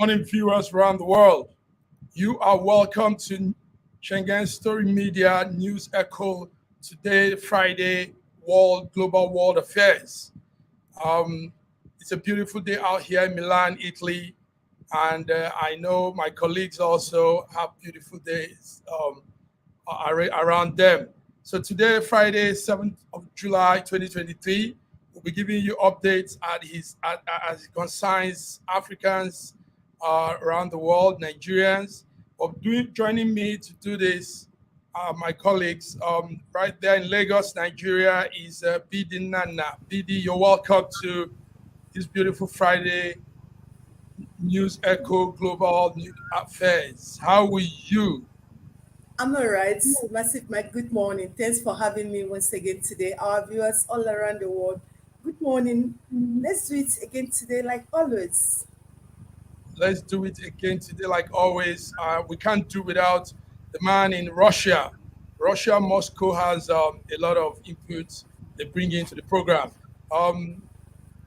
morning, viewers around the world. You are welcome to Schengen Story Media News Echo today, Friday, Global World Affairs. Um, it's a beautiful day out here in Milan, Italy, and I know my colleagues also have beautiful days around them. So today, Friday, 7th of July, 2023, we'll be giving you updates as it concerns Africans around the world, Nigerians. Joining me to do this, my colleagues right there in Lagos, Nigeria, is Bidi Nana. Bidi, you're welcome to this beautiful Friday News Echo Global News Affairs. How are you? I'm all right. Massive, my good morning. Thanks for having me once again today. Our viewers all around the world, good morning. Let's do it again today, like always. Let's do it again today, like always. We can't do without the man in Russia. Russia, Moscow has a lot of inputs they bring into the program. Um,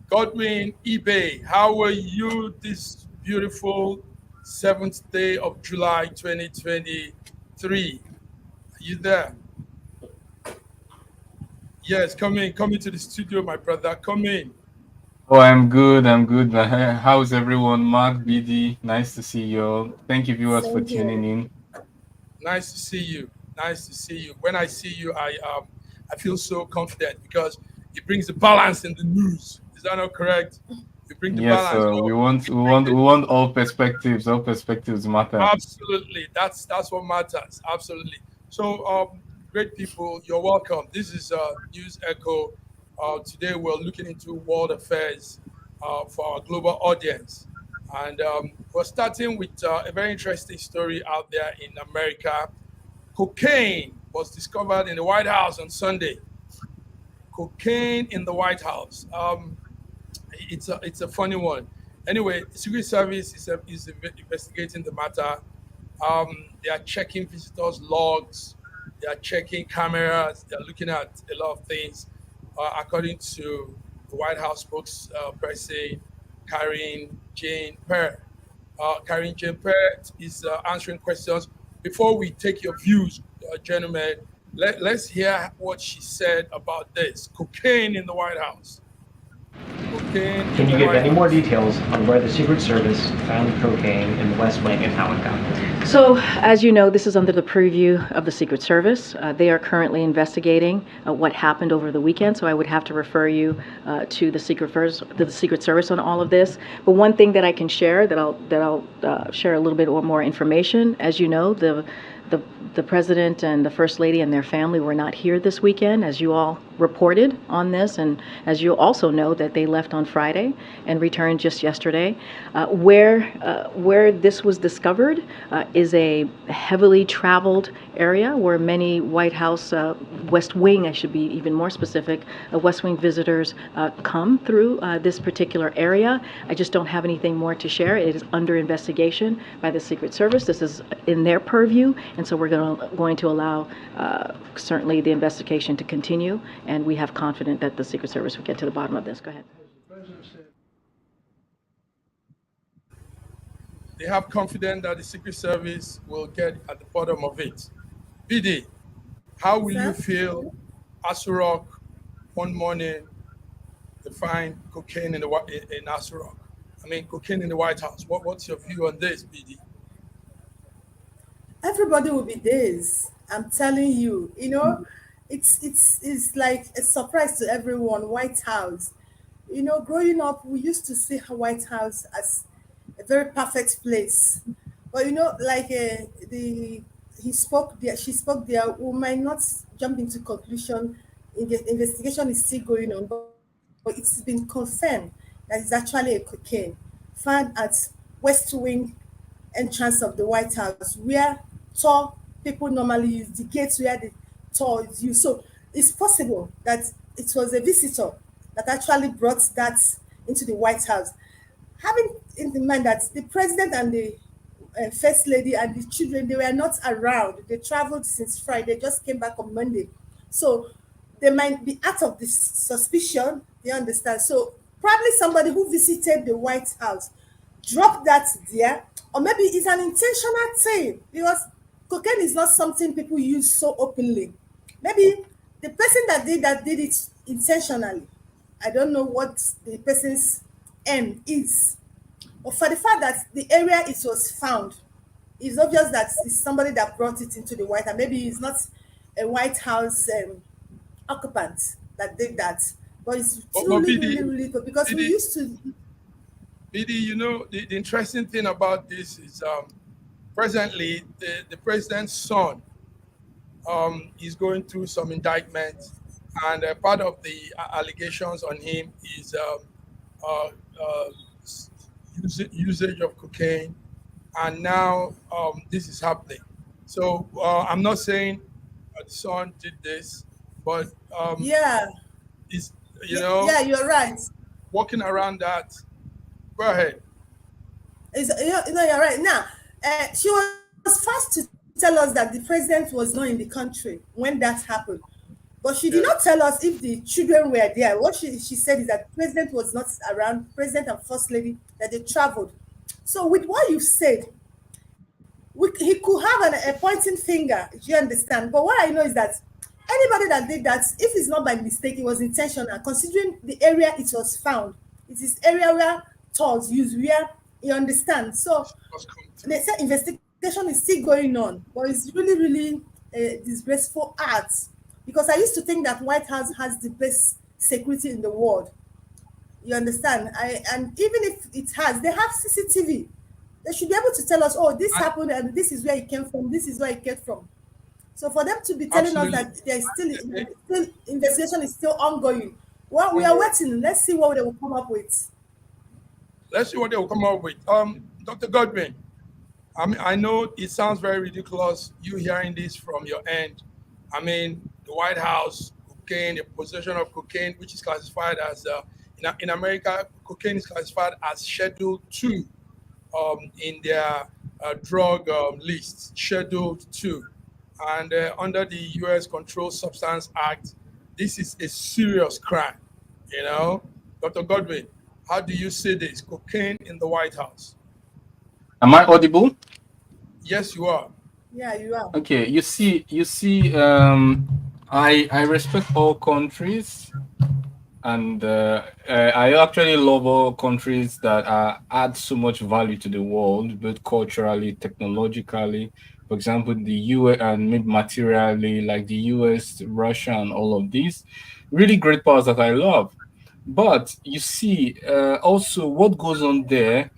Godwin eBay, how are you this beautiful 7th day of July 2023? Are you there? Yes, come into the studio, my brother. Come in. Oh, I'm good. I'm good. How's everyone? Mark, BD, nice to see you all. Thank you, viewers, for Same tuning here. in. Nice to see you. Nice to see you. When I see you, I feel so confident because it brings the balance in the news. Is that not correct? You bring the Yes, balance. we want, we want, we want all perspectives. All perspectives matter. Absolutely. That's what matters. Absolutely. So, great people, you're welcome. This is News Echo. Today we're looking into world affairs for our global audience, and we're starting with a very interesting story out there in America. Cocaine was discovered in the White House on Sunday. Cocaine in the White House. It's a funny one. Anyway, the Secret Service is investigating the matter. They are checking visitors' logs. They are checking cameras. They are looking at a lot of things. According to the White House spokesperson, Karen Jane Perr is answering questions. Before we take your views, gentlemen, let's hear what she said about this cocaine in the White House. Cocaine Can in you the give White any more House. details on where the Secret Service found the cocaine in the West Wing and how it got there? So, as you know, this is under the purview of the Secret Service. They are currently investigating what happened over the weekend. So, I would have to refer you to the Secret Service on all of this. But one thing that I can share, that I'll share a little bit more information. As you know, the president and the first lady and their family were not here this weekend, as you all reported on this, and as you also know that they left on Friday and returned just yesterday. Where this was discovered is a heavily traveled area where many White House, West Wing, I should be even more specific, West Wing visitors come through this particular area. I just don't have anything more to share. It is under investigation by the Secret Service. This is in their purview, and so we're going to allow certainly the investigation to continue, and we have confidence that the Secret Service will get to the bottom of this. Go ahead. They have confidence that the Secret Service will get at the bottom of it. BD, how will you Sir? feel Asurok one morning they find cocaine in Asurok? I mean, cocaine in the White House. What's your view on this, BD? Everybody will be dazed. I'm telling you. It's like a surprise to everyone. White House. Growing up, we used to see White House as a very perfect place. But like the he spoke there, she spoke there. We might not jump into conclusion. Investigation is still going on, but it's been confirmed that it's actually a cocaine found at West Wing entrance of the White House, where tour people normally use the gates where the tour is used. So it's possible that it was a visitor that actually brought that into the White House. Having in mind that the president and the first lady and the children, they were not around. They traveled since Friday, just came back on Monday. So they might be out of this suspicion. You understand? So probably somebody who visited the White House drop that there, or maybe it's an intentional thing because cocaine is not something people use so openly. Maybe the person that did it intentionally. I don't know what the person's aim is, but for the fact that the area it was found, it's obvious that it's somebody that brought it into the White House. Maybe it's not a White House occupant that did that, but it's But truly, really, really good because we BD, used to. BD, the interesting thing about this is presently the president's son is going through some indictment, and part of the allegations on him is uh, uh, usage of cocaine, and now this is happening. So I'm not saying the son did this, but Yeah, is you yeah, know yeah, you're right. walking around that. Go ahead. You're right. Now, she was fast to tell us that the president was not in the country when that happened. But she did not Yeah, tell us if the children were there. What she said is that the president was not around, president and first lady, that they traveled. So with what you said, he could have a pointing finger, do you understand? But what I know is that anybody that did that, if it's not by mistake, it was intentional, considering the area it was found. It is area where tolls use, where you understand. So just come they through. say investigation is still going on, but it's really, really disgraceful act because I used to think that White House has the best security in the world. You understand? And even if it has, they have CCTV. They should be able to tell us, oh, this And happened and this is where it came from, this is where it came from. So for them to be telling us absolutely that there is eh, still investigation is still ongoing, well, we are ongoing. waiting. Let's see what they will come up with. Let's see what they will come up with. Dr. Godwin, I mean, I know it sounds very ridiculous you hearing this from your end. I mean, the White House, cocaine, the possession of cocaine, which is classified as, in America, cocaine is classified as Schedule 2 in their drug list, Schedule 2. And under the U.S. Controlled Substance Act, this is a serious crime, you know? Dr. Godwin, how do you see this? Cocaine in the White House? Am I audible? Yes, you are. Yeah, you are. Okay, you see, I respect all countries, and I actually love all countries that add so much value to the world, both culturally, technologically. For example, the US, and maybe materially, like the US, Russia, and all of these, really great powers that I love. But you see, also what goes on there,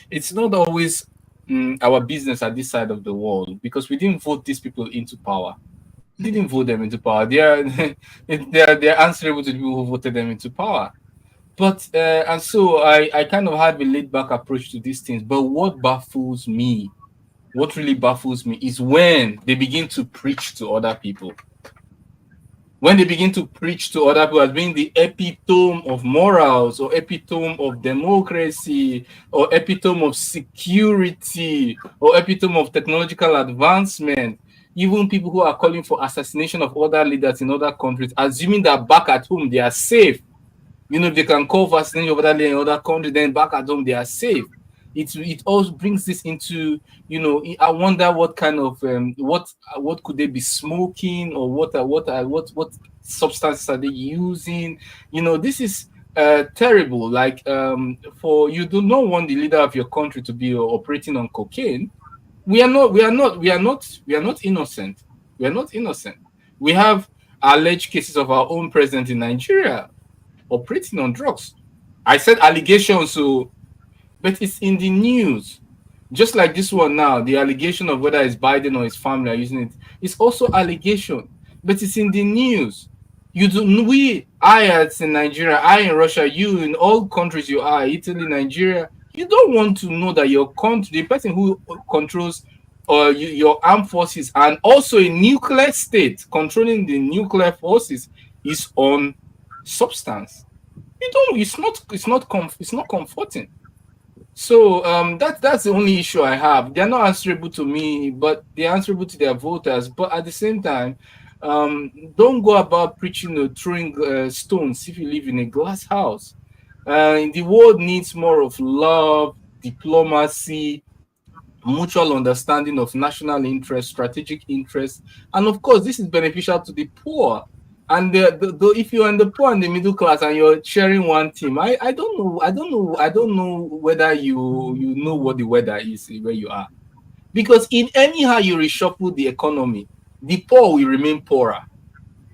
it's not always our business at this side of the world, because we didn't vote these people into power. We didn't vote them into power. They are they're answerable to the people who voted them into power. But and so I kind of have a laid back approach to these things. But what really baffles me is when they begin to preach to other people. When they begin to preach to other people as being the epitome of morals, or epitome of democracy, or epitome of security, or epitome of technological advancement, even people who are calling for assassination of other leaders in other countries, assuming that back at home they are safe. If they can call vaccination over there in other countries, then back at home they are safe. It also brings this into, I wonder what kind of what could they be smoking, or what substances are they using? This is terrible. Like, for you do not want the leader of your country to be operating on cocaine. We are not innocent. We are not innocent. We have alleged cases of our own president in Nigeria operating on drugs. I said allegations, so, but it's in the news. Just like this one now, the allegation of whether it's Biden or his family are using it, it's also allegation, but it's in the news. You do I as in Nigeria, I in Russia, you in all countries you are, Italy, Nigeria, you don't want to know that your country, the person who controls your armed forces, and also a nuclear state controlling the nuclear forces, is on substance. You don't. It's not comforting. So that's the only issue I have. They're not answerable to me, but they're answerable to their voters. But at the same time, don't go about preaching or throwing stones if you live in a glass house. The world needs more of love, diplomacy, mutual understanding of national interest, strategic interest, and of course, this is beneficial to the poor. And if you're in the poor and the middle class and you're sharing one team, I don't know whether you know what the weather is where you are, because in anyhow you reshuffle the economy, the poor will remain poorer.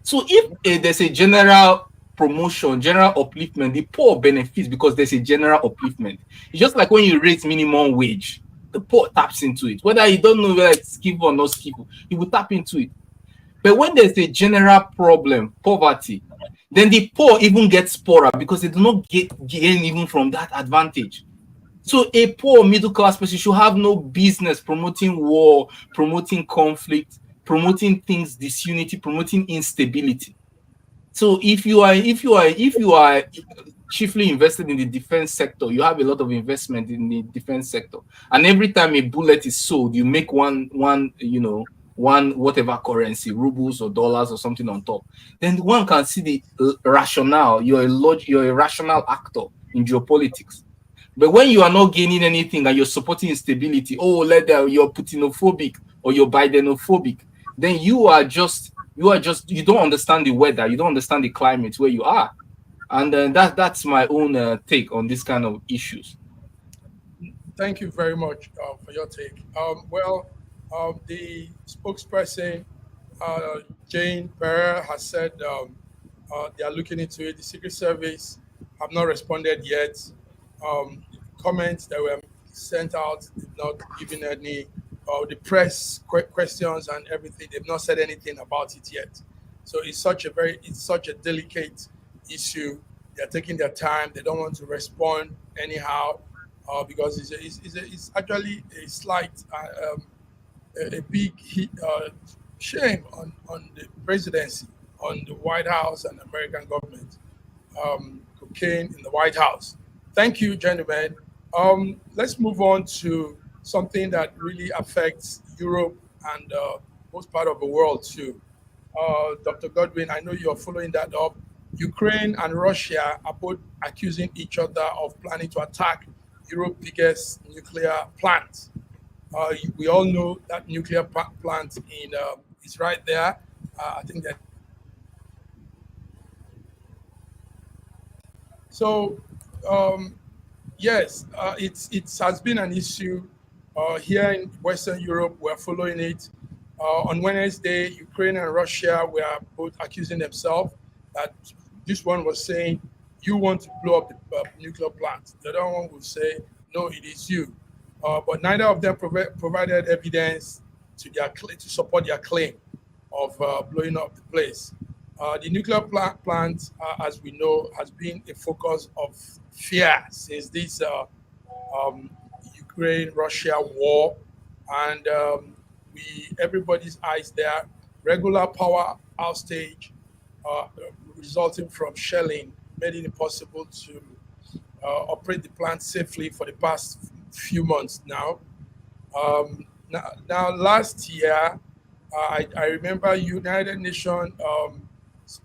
So if there's a general promotion, general upliftment, the poor benefits because there's a general upliftment. It's just like when you raise minimum wage, the poor taps into it. Whether you don't know whether it's skillful or not skillful, you will tap into it. But when there's a general problem, poverty, then the poor even gets poorer because they do not gain even from that advantage. So a poor middle class person should have no business promoting war, promoting conflict, promoting things, disunity, promoting instability. So if you are chiefly invested in the defense sector, you have a lot of investment in the defense sector, and every time a bullet is sold, you make one whatever currency, rubles or dollars or something on top. Then one can see the rationale. You're a rational actor in geopolitics. But when you are not gaining anything and you're supporting instability, you're Putinophobic or you're Bidenophobic, then you don't understand the weather, you don't understand the climate where you are. And that's my own take on this kind of issues. Thank you very much for your take. The spokesperson, Jane Pereira, has said they are looking into it. The Secret Service have not responded yet. Comments that were sent out did not given any. The press questions and everything, they've not said anything about it yet. So it's such a delicate issue. They're taking their time. They don't want to respond anyhow because it's actually a slight, a big shame on the presidency, on the White House and American government. Cocaine in the White House. Thank you, gentlemen. Let's move on to something that really affects Europe and most part of the world too. Dr. Godwin, I know you're following that up. Ukraine and Russia are both accusing each other of planning to attack Europe's biggest nuclear plant. We all know that nuclear plant is right there. I think that. So, yes, it has been an issue here in Western Europe. We're following it. On Wednesday, Ukraine and Russia were both accusing themselves that this one was saying, you want to blow up the nuclear plant. The other one would say, no, it is you. But neither of them provided evidence to support their claim of blowing up the place. The nuclear plant, as we know, has been a focus of fear since this Ukraine-Russia war, and everybody's eyes there. Regular power outage resulting from shelling made it impossible to operate the plant safely for the past few months now. Now last year, I remember United Nations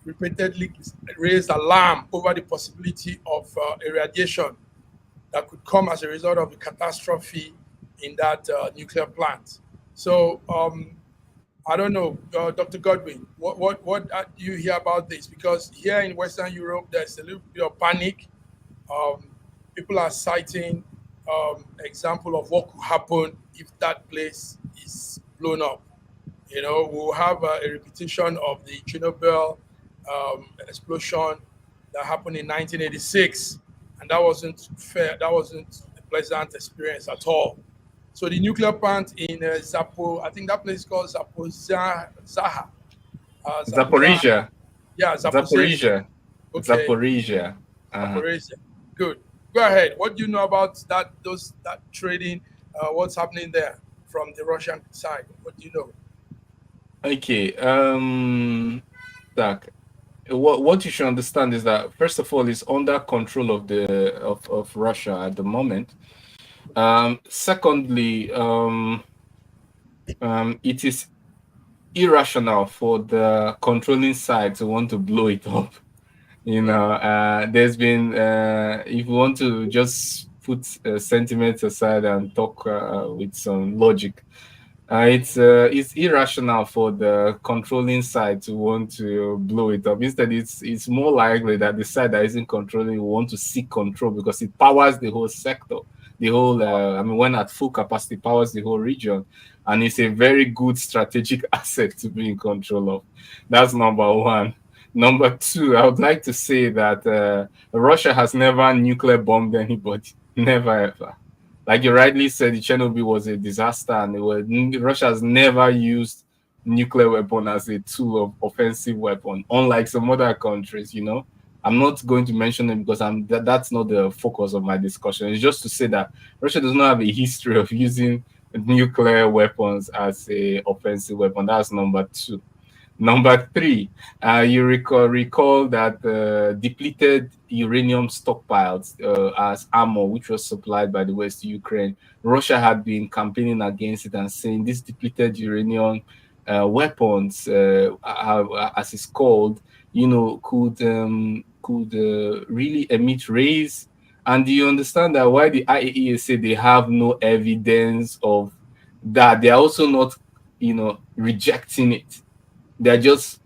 repeatedly raised alarm over the possibility of irradiation that could come as a result of the catastrophe in that nuclear plant. So I don't know, Dr. Godwin, what do you hear about this? Because here in Western Europe, there's a little bit of panic. People are citing example of what could happen if that place is blown up. You know, we'll have a repetition of the Chernobyl explosion that happened in 1986, and that wasn't fair. That wasn't a pleasant experience at all. So the nuclear plant in I think that place is called Zaporizhia. Zaporizhia. Yeah, Zaporizhia. Okay. Zaporizhia. Zaporizhia. Good. Go ahead. What do you know about that trading? What's happening there from the Russian side? What do you know? Okay. What you should understand is that first of all, it's under control of Russia at the moment. Secondly, it is irrational for the controlling side to want to blow it up. You know, there's been, if you want to just put sentiments aside and talk with some logic. It's irrational for the controlling side to want to blow it up. Instead, it's more likely that the side that isn't controlling will want to seek control because it powers the whole sector, the whole. I mean, when at full capacity, powers the whole region, and it's a very good strategic asset to be in control of. That's number one. Number two, I would like to say that Russia has never nuclear bombed anybody, never ever. Like you rightly said, Chernobyl was a disaster, and Russia has never used nuclear weapon as a tool of offensive weapon, unlike some other countries. I'm not going to mention them because that's not the focus of my discussion. It's just to say that Russia does not have a history of using nuclear weapons as a offensive weapon. That's number two. Number three, you recall that depleted uranium stockpiles as ammo, which was supplied by the West to Ukraine. Russia had been campaigning against it and saying these depleted uranium weapons, as it's called, could really emit rays. And do you understand that why the IAEA say they have no evidence of that? They are also not, rejecting it. They're just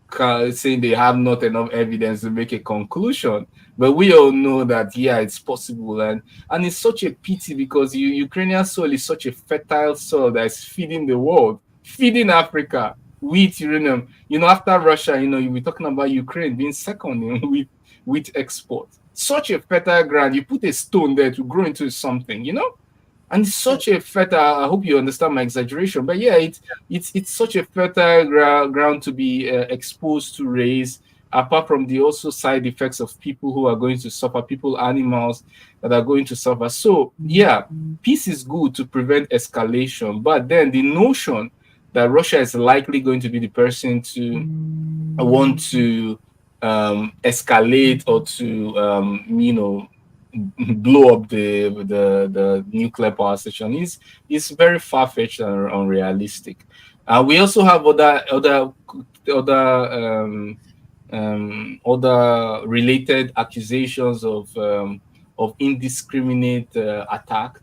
saying they have not enough evidence to make a conclusion. But we all know that, yeah, it's possible. And it's such a pity because Ukrainian soil is such a fertile soil that is feeding the world, feeding Africa with uranium. After Russia, you'll be talking about Ukraine being second in wheat export. Such a fertile ground. You put a stone there to grow into something, And it's such a fertile. I hope you understand my exaggeration, but yeah, it's such a fertile ground to be exposed to rays. Apart from the also side effects of people who are going to suffer, people, animals that are going to suffer. So yeah, peace is good to prevent escalation, but then the notion that Russia is likely going to be the person to want to escalate or to blow up the nuclear power station is very far-fetched and unrealistic. We also have other related accusations of indiscriminate attack,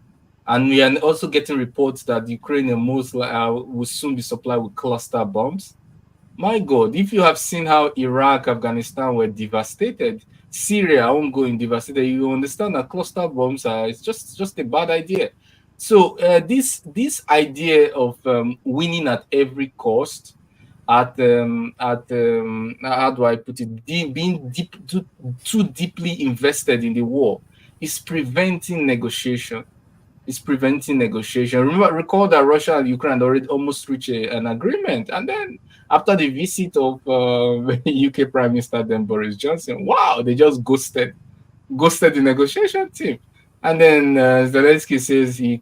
and we are also getting reports that Ukraine will soon be supplied with cluster bombs. My God, if you have seen how Iraq, Afghanistan were devastated, Syria ongoing devastated, you understand that cluster bombs it's just a bad idea. So this idea of winning at every cost, how do I put it, being too deeply invested in the war is preventing negotiation. Recall that Russia and Ukraine already almost reached an agreement, and then after the visit of UK Prime Minister then Boris Johnson, wow, they just ghosted the negotiation team. And then Zelensky says he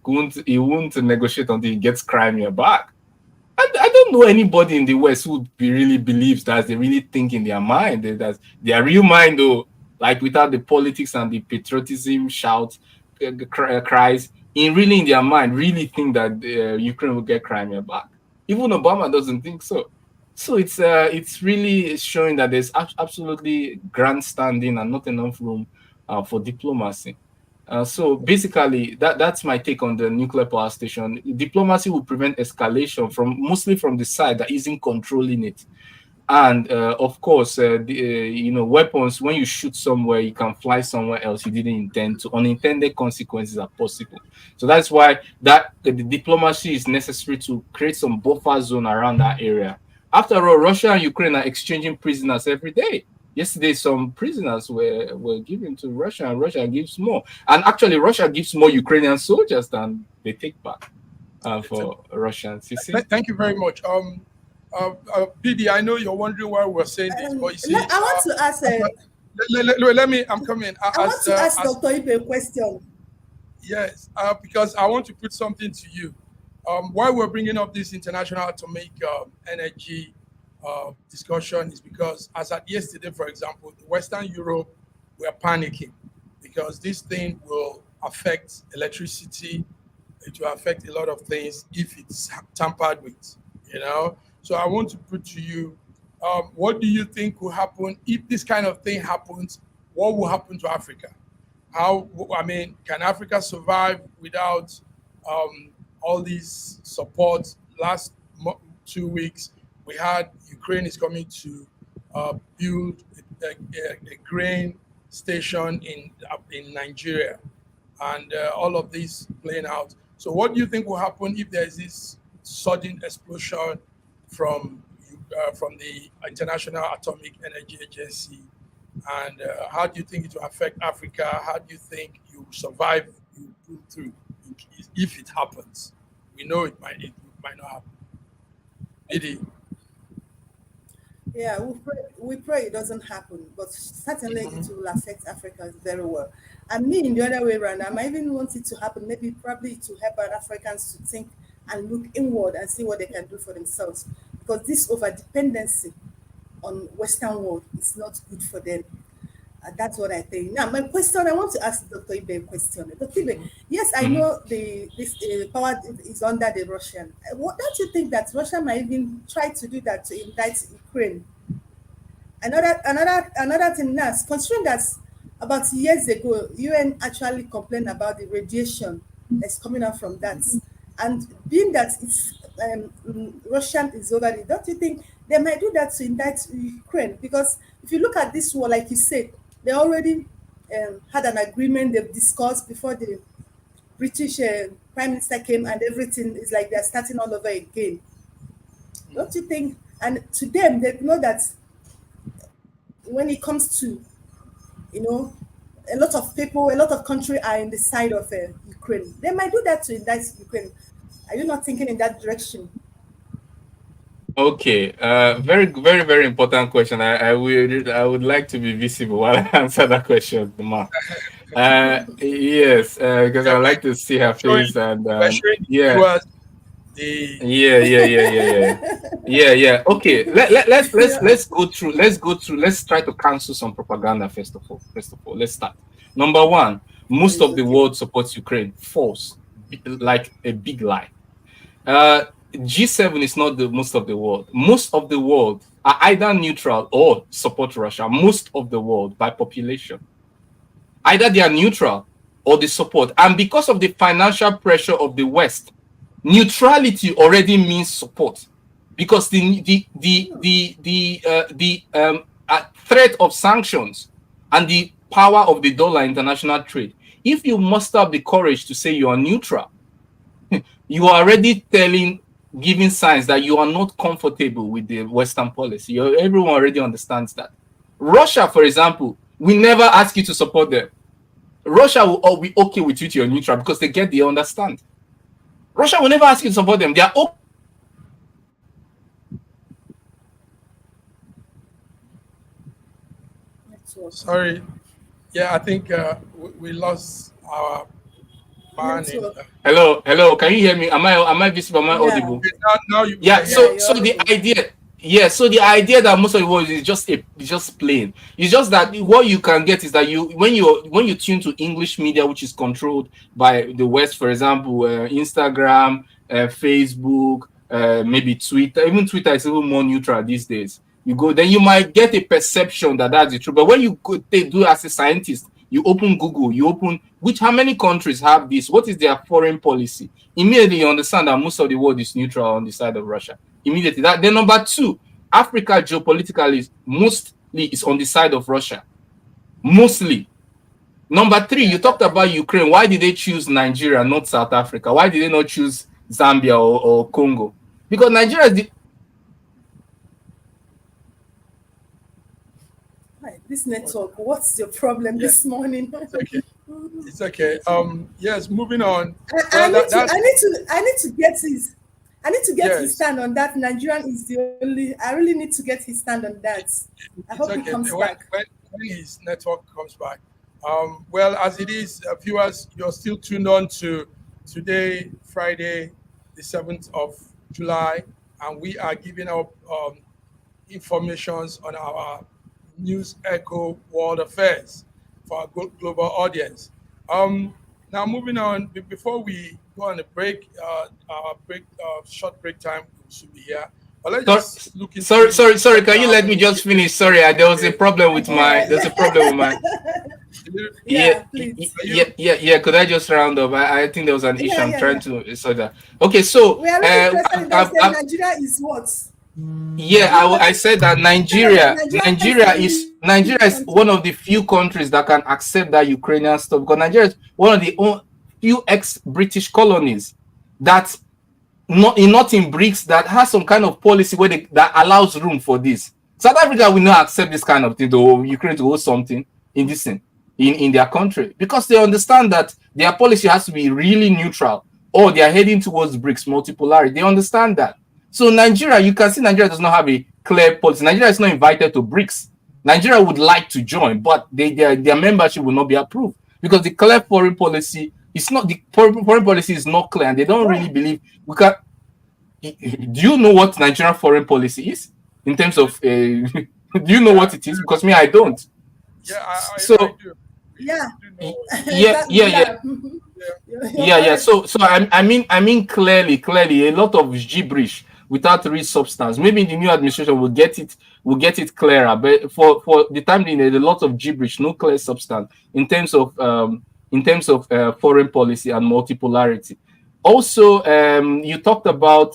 won't negotiate until he gets Crimea back. I don't know anybody in the West who really believes that. They really think in their mind that their real mind, though, like without the politics and the patriotism cries, in their mind, really think that Ukraine will get Crimea back. Even Obama doesn't think so. So it's really showing that there's absolutely grandstanding and not enough room for diplomacy. So basically, that's my take on the nuclear power station. Diplomacy will prevent escalation mostly from the side that isn't controlling it. And of course, weapons, when you shoot somewhere, you can fly somewhere else you didn't intend to. Unintended consequences are possible. So that's why the diplomacy is necessary to create some buffer zone around that area. After all, Russia and Ukraine are exchanging prisoners every day. Yesterday, some prisoners were given to Russia, and Russia gives more. And actually, Russia gives more Ukrainian soldiers than they take back for Russians. You see? Thank you very much. PD, I know you're wondering why we're saying this, but you see, I want to ask. let me. I'm coming. I want to ask Dr. Ibe a question. Yes, because I want to put something to you. Why we're bringing up this international atomic energy discussion is because, as at yesterday, for example, Western Europe were panicking because this thing will affect electricity. It will affect a lot of things if it's tampered with. So I want to put to you, what do you think will happen if this kind of thing happens? What will happen to Africa? How, I mean, can Africa survive without all these support? Last 2 weeks, we had Ukraine is coming to build a grain station in Nigeria, and all of this playing out. So, what do you think will happen if there is this sudden explosion from the International Atomic Energy Agency? And how do you think it will affect Africa? How do you think you survive, you pull through if it happens? We know it might not happen. Did Yeah, we pray it doesn't happen, but certainly it will affect Africans very well. And me, in the other way around, I might even want it to happen, maybe probably to help our Africans to think and look inward and see what they can do for themselves. Because this over dependency on Western world is not good for them. That's what I think. Now, my question, I want to ask Dr. Ibe a question. Dr. Ibe, yes, I know this power is under the Russian. What don't you think that Russia might even try to do that to indict Ukraine? Another thing now, considering that about years ago, UN actually complained about the radiation that's coming out from that, and being that it's Russian is over it, don't you think they might do that to indict Ukraine? Because if you look at this war, like you said, they already had an agreement they've discussed before the British Prime Minister came, and everything is like they're starting all over again. Don't you think? And to them, they know that when it comes to, a lot of people, a lot of countries are in the side of Ukraine. They might do that to indict Ukraine. Are you not thinking in that direction? Okay, very, very, very important question. I would like to be visible while I answer that question, Ma. Yes, because I like to see her face and yeah. Yeah. Okay, let's go through. Let's try to cancel some propaganda first of all. Let's start. Number one, most of the world supports Ukraine. False, like a big lie. G7 is not the most of the world. Most of the world are either neutral or support Russia. Most of the world by population. Either they are neutral or they support. And because of the financial pressure of the West, neutrality already means support. Because the threat of sanctions and the power of the dollar international trade. If you muster up the courage to say you are neutral, you are already giving signs that you are not comfortable with the Western policy. Everyone already understands that. Russia, for example, we never ask you to support them. Russia will all be okay with you to your neutral because they understand. Russia will never ask you to support them. They are okay. Sorry. Yeah, I think we lost our man. Hello. Can you hear me? Am I visible? Am I audible? Now you. Yeah. So the idea. Yeah, so the idea that most of the world is just plain. It's just that what you can get is that when you tune to English media, which is controlled by the West, for example, Instagram, Facebook, maybe Twitter. Even Twitter is even more neutral these days. Then you might get a perception that that's the truth. But when you do as a scientist, you open Google, how many countries have this? What is their foreign policy? Immediately you understand that most of the world is neutral on the side of Russia. Immediately. Then number two, Africa geopolitically mostly is on the side of Russia. Mostly. Number three, you talked about Ukraine. Why did they choose Nigeria, not South Africa? Why did they not choose Zambia or Congo? Because Nigeria is the... This network, what's your problem this morning? It's okay. Yes, moving on. I need to get his stand on that. Nigerian is the only. I really need to get his stand on that. I hope he comes back. When his network comes back. Well, as it is, viewers, you're still tuned on to today, Friday, the 7th of July, and we are giving out informations on our News Echo World Affairs for our global audience. Now moving on, before we go on a break, short break time should be here. But let's just look into sorry. Can you let me just finish? Sorry, there was a problem with my. There's a problem with my. Yeah, Please. yeah. Could I just round up? I think there was an issue. I'm trying Yeah. to sort that. Okay, so We are not interested in that. Saying Nigeria is what? I said that Nigeria is one of the few countries that can accept that Ukrainian stuff, because Nigeria is one of the few ex-British colonies that not in BRICS that has some kind of policy that allows room for this. South Africa will not accept this kind of thing, though Ukraine to hold something in this thing in their country, because they understand that their policy has to be really neutral, or they are heading towards BRICS multipolarity. They understand that. So Nigeria, you can see Nigeria does not have a clear policy. Nigeria is not invited to BRICS. Nigeria would like to join, but their membership will not be approved, because the clear foreign policy is not, the foreign policy is not clear, and they don't really believe we can. Do you know what Nigerian foreign policy is in terms of? Do you know what it is? Because me, I don't. Yeah, I do. Yeah. Yeah. So I mean clearly a lot of gibberish without real substance. Maybe in the new administration we'll get it clearer, but for the time being, there's a lot of gibberish, no clear substance in terms of foreign policy and multipolarity. Also, you talked about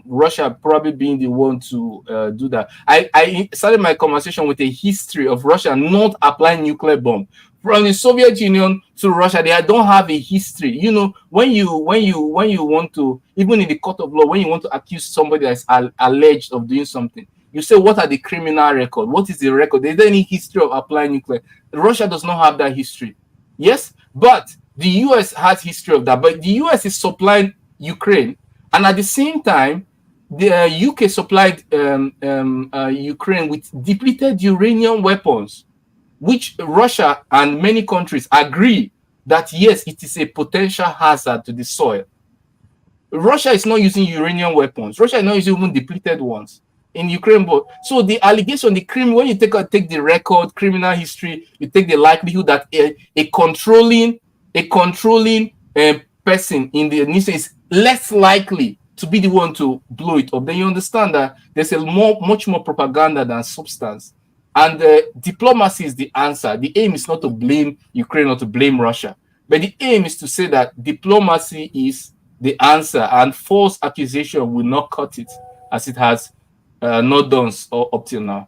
Russia probably being the one to do that. I started my conversation with a history of Russia not applying nuclear bomb. From the Soviet Union to Russia, they don't have a history. You know, when you want to, even in the court of law, when you want to accuse somebody that's alleged of doing something, you say, what are the criminal record? What is the record? Is there any history of applying nuclear? Russia does not have that history. Yes, but the US has history of that. But the US is supplying Ukraine, and at the same time, the UK supplied Ukraine with depleted uranium weapons, which Russia and many countries agree that yes, it is a potential hazard to the soil. Russia is not using uranium weapons. Russia is not using even depleted ones in Ukraine. But so the allegation, when you take the record, criminal history, you take the likelihood that a controlling person in the nation is less likely to be the one to blow it up, then you understand that there's much more propaganda than substance. And diplomacy is the answer. The aim is not to blame Ukraine or to blame Russia, but the aim is to say that diplomacy is the answer, and false accusation will not cut it, as it has not done up till now.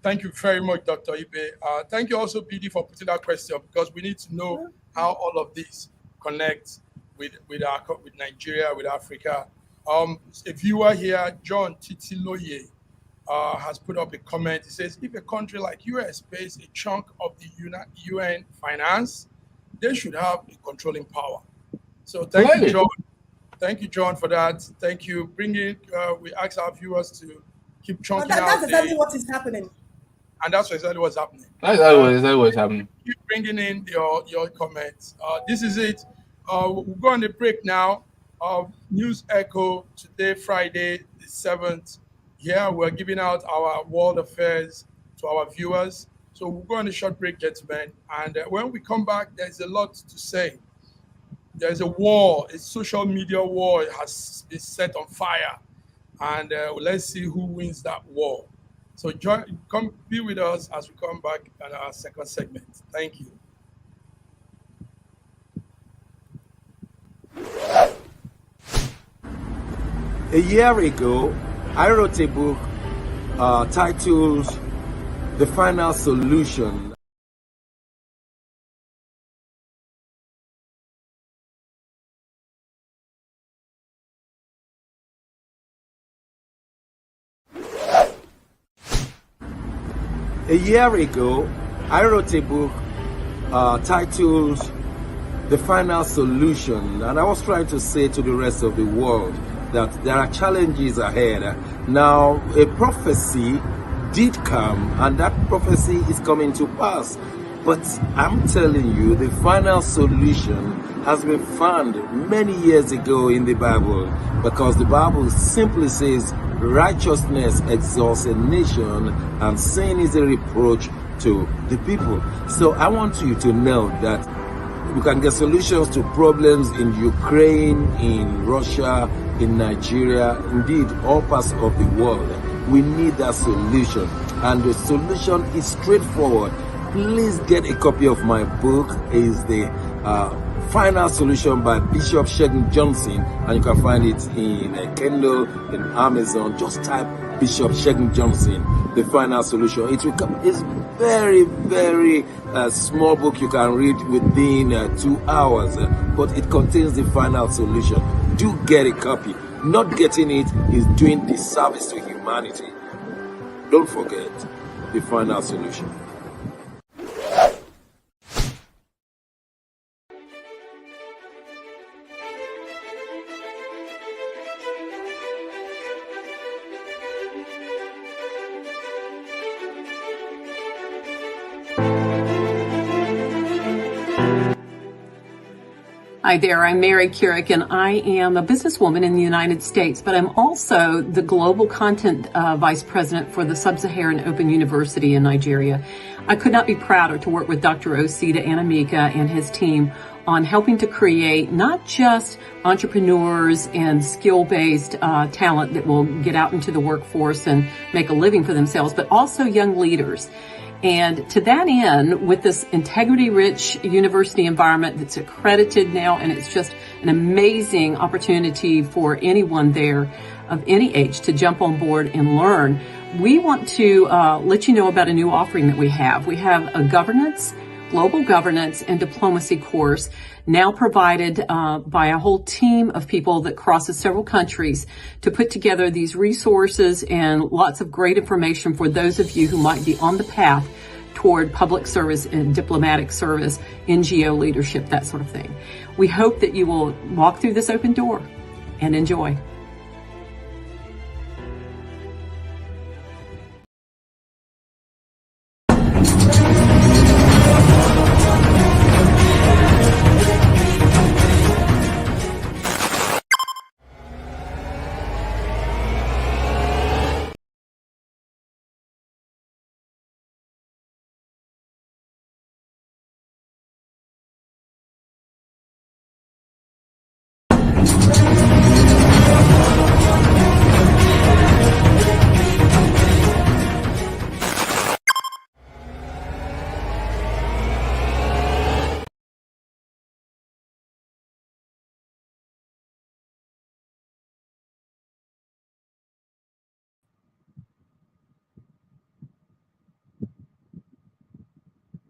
Thank you very much, Dr. Ibe. Thank you also, PD, for putting that question, because we need to know how all of this connects with Nigeria, with Africa. A viewer here, John Titiloye, has put up a comment. He says, if a country like US pays a chunk of the UN finance, they should have a controlling power. So thank you, John. Thank you, John, for that. Thank you. We ask our viewers to keep chunking out. That's exactly what is happening. And that's exactly what's happening. That's exactly what's happening. Keep bringing in your comments. This is it. We'll go on the break now. News Echo today, Friday the 7th. Here we're giving out our world affairs to our viewers. So we'll go on a short break, gentlemen. And when we come back, there's a lot to say. There's a war, a social media war has been set on fire. And let's see who wins that war. So come be with us as we come back on our second segment. Thank you. A year ago, I wrote a book titled The Final Solution. A year ago, I wrote a book titled The Final Solution, and I was trying to say to the rest of the world that there are challenges ahead. Now, a prophecy did come, and that prophecy is coming to pass. But I'm telling you, the final solution has been found many years ago in the Bible, because the Bible simply says righteousness exalts a nation and sin is a reproach to the people. So I want you to know that you can get solutions to problems in Ukraine, in Russia, in Nigeria, indeed all parts of the world. We need that solution, and the solution is straightforward. please get a copy of my book. It's the Final Solution by Bishop Shegun Johnson, and you can find it in Kindle, in Amazon. Just type Bishop Shegun Johnson, The Final Solution. It will come. It's very, very small book you can read within 2 hours, but it contains the final solution. Do get a copy. Not getting it is doing disservice to humanity. Don't forget the final solution. Hi there, I'm Mary Keurig, and I am a businesswoman in the United States, but I'm also the Global Content Vice President for the Sub-Saharan Open University in Nigeria. I could not be prouder to work with Dr. Osita Anamika and his team on helping to create not just entrepreneurs and skill-based talent that will get out into the workforce and make a living for themselves, but also young leaders. And to that end, with this integrity-rich university environment that's accredited now, and it's just an amazing opportunity for anyone there of any age to jump on board and learn, we want to let you know about a new offering that we have. We have a global governance and diplomacy course now provided by a whole team of people that crosses several countries to put together these resources and lots of great information for those of you who might be on the path toward public service and diplomatic service, NGO leadership, that sort of thing. We hope that you will walk through this open door and enjoy.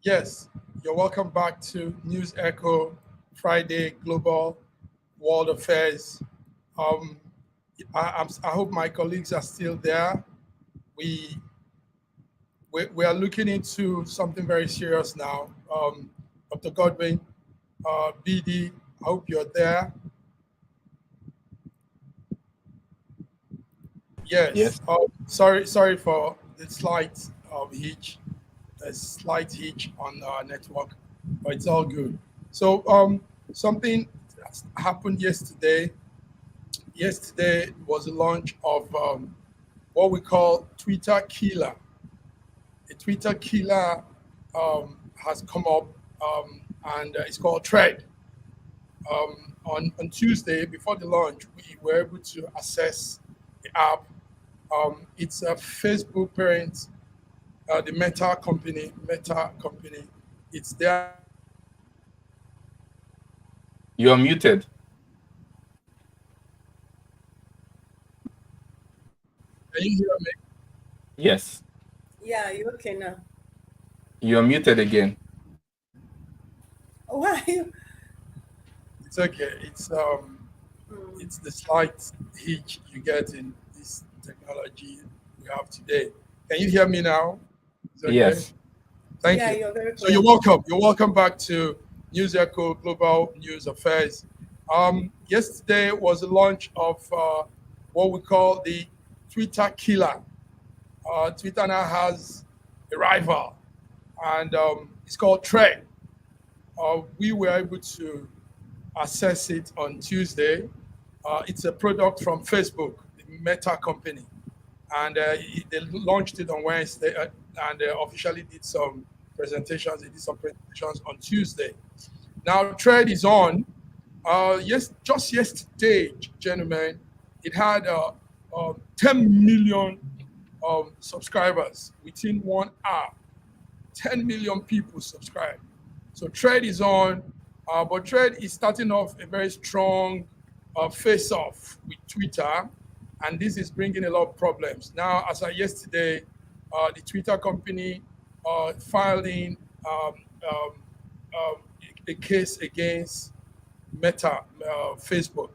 Yes, you're welcome back to News Echo Friday Global World Affairs. I hope my colleagues are still there. We are looking into something very serious now. Dr. Godwin, BD, I hope you're there. Yes. Sorry for the slight hitch. A slight hitch on our network, but it's all good. So something happened yesterday. Yesterday was the launch of what we call Twitter Killer. A Twitter Killer has come up, and it's called Thread. On Tuesday, before the launch, we were able to access the app. It's a Facebook parent. The Meta company, it's there. You are muted. Can you hear me? Yes. Yeah, you okay now? You are muted again. Why are you? It's okay. It's the slight hitch you get in this technology we have today. Can you hear me now? Okay? Yes. Thank Yeah, you. you're very So you're welcome. You're welcome back to News Echo Global News Affairs. Yesterday was the launch of what we call the Twitter Killer. Twitter now has a rival, and it's called Thread. We were able to access it on Tuesday. It's a product from Facebook, the Meta company. And they launched it on Wednesday and officially did some presentations. They did some presentations on Tuesday. Now, Thread is on. Just yesterday, gentlemen, it had 10 million subscribers within 1 hour. 10 million people subscribed. So Thread is on, but Thread is starting off a very strong face-off with Twitter, and this is bringing a lot of problems. Now, as of yesterday, the Twitter company filing a case against Meta, Facebook.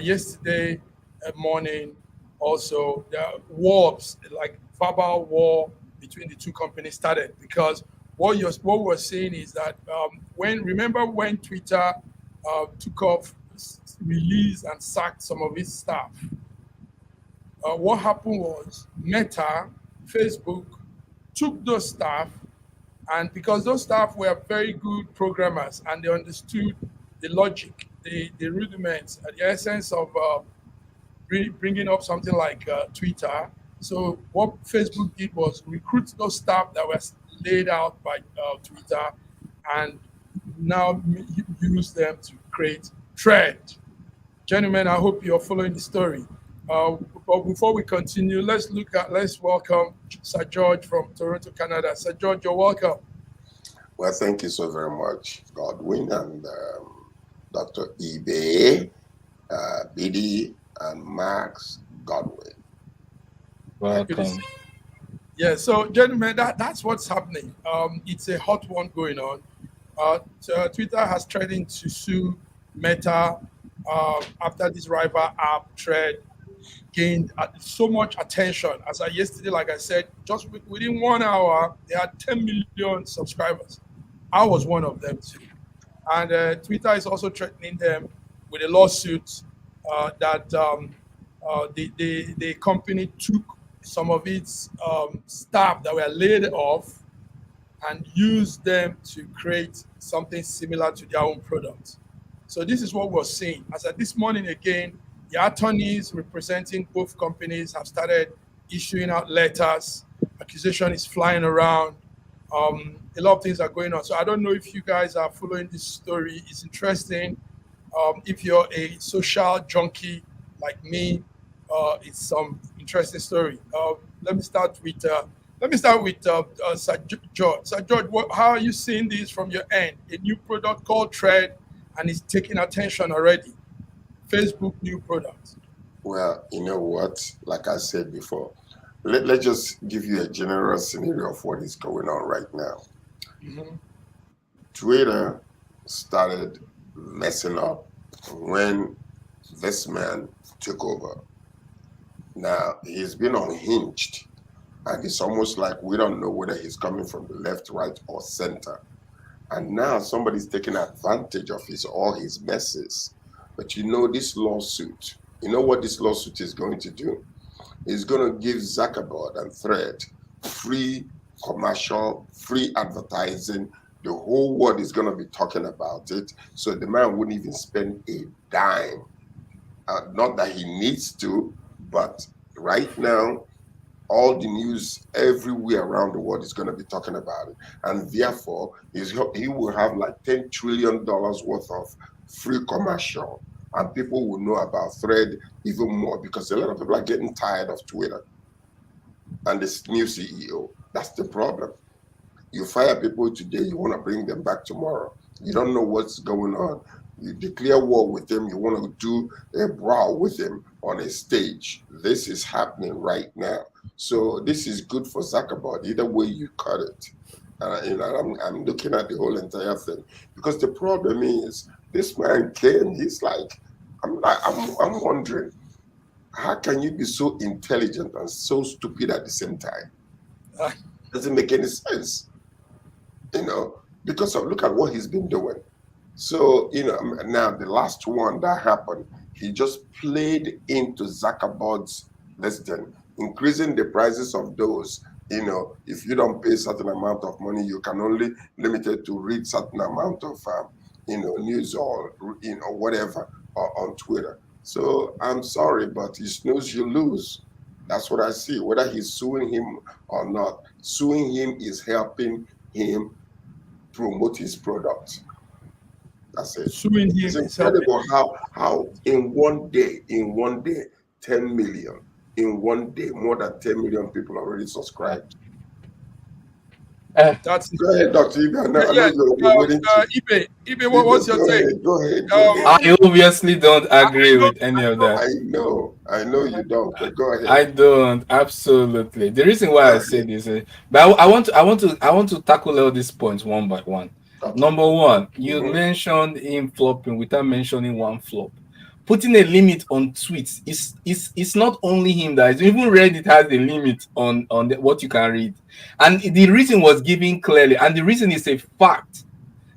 Yesterday morning, also, the wars, like verbal war between the two companies started, because what we're seeing is that remember when Twitter took off, released and sacked some of its staff, what happened was Meta, Facebook, took those staff, and because those staff were very good programmers and they understood the logic, the rudiments, the essence of bringing up something like Twitter. So what Facebook did was recruit those staff that were laid out by Twitter and now use them to create Thread. Gentlemen, I hope you're following the story. But before we continue, let's welcome Sir George from Toronto, Canada. Sir George, you're welcome. Well, thank you so very much, Godwin and Dr. Ibe, Biddy, and Max Godwin. Welcome. Yeah, so gentlemen, that's what's happening. It's a hot one going on. Twitter has threatened to sue Meta after this rival app Thread gained so much attention. As I yesterday, like I said, just within 1 hour, they had 10 million subscribers. I was one of them too. And Twitter is also threatening them with a lawsuit that the company took some of its staff that were laid off and used them to create something similar to their own product. So this is what we're seeing. As of this morning again, the attorneys representing both companies have started issuing out letters. Accusation is flying around. A lot of things are going on. So I don't know if you guys are following this story. It's interesting. If you're a social junkie like me, it's some interesting story. Let me start with Sir George. Sir George, how are you seeing this from your end? A new product called Thread, and it's taking attention already. Facebook new product. Well, you know what? Like I said before, let's just give you a general scenario of what is going on right now. Mm-hmm. Twitter started messing up when this man took over. Now, he's been unhinged, and it's almost like we don't know whether he's coming from the left, right, or center. And now somebody's taking advantage of all his messes. But you know this lawsuit, you know what this lawsuit is going to do? It's going to give Zuckerberg and Thread free commercial, free advertising. The whole world is going to be talking about it. So the man wouldn't even spend a dime. Not that he needs to, but right now, all the news everywhere around the world is going to be talking about it. And therefore, he will have like $10 trillion worth of free commercial. And people will know about Thread even more because a lot of people are getting tired of Twitter and this new CEO. That's the problem. You fire people today, you want to bring them back tomorrow. You don't know what's going on. You declare war with them, you want to do a brawl with them on a stage. This is happening right now. So this is good for Zuckerberg. Either way you cut it. I'm looking at the whole entire thing because the problem is this man came. He's like, I'm wondering, how can you be so intelligent and so stupid at the same time? Doesn't make any sense, because look at what he's been doing. So now the last one that happened, he just played into Zuckerberg's listing, increasing the prices of those. If you don't pay a certain amount of money, you can only limited to read certain amount of news or whatever on Twitter. So I'm sorry, but you snooze, you lose. That's what I see. Whether he's suing him or not, suing him is helping him promote his product. That's it. Suing him it's incredible how in one day, 10 million. In one day, more than 10 million people already subscribed. That's Go ahead, Dr. Ibe. I know yeah. you're waiting to. Ibe, what's your Go take? ahead. Go ahead. Go ahead. I obviously don't agree with any of that. I know you don't, but go ahead. I don't, absolutely. The reason why I say this, but I want to tackle all these points one by one. Okay. Number one, you mentioned him flopping without mentioning one flop. Putting a limit on tweets is not only him that is, even Reddit has a limit on what you can read, and the reason was given clearly, and the reason is a fact.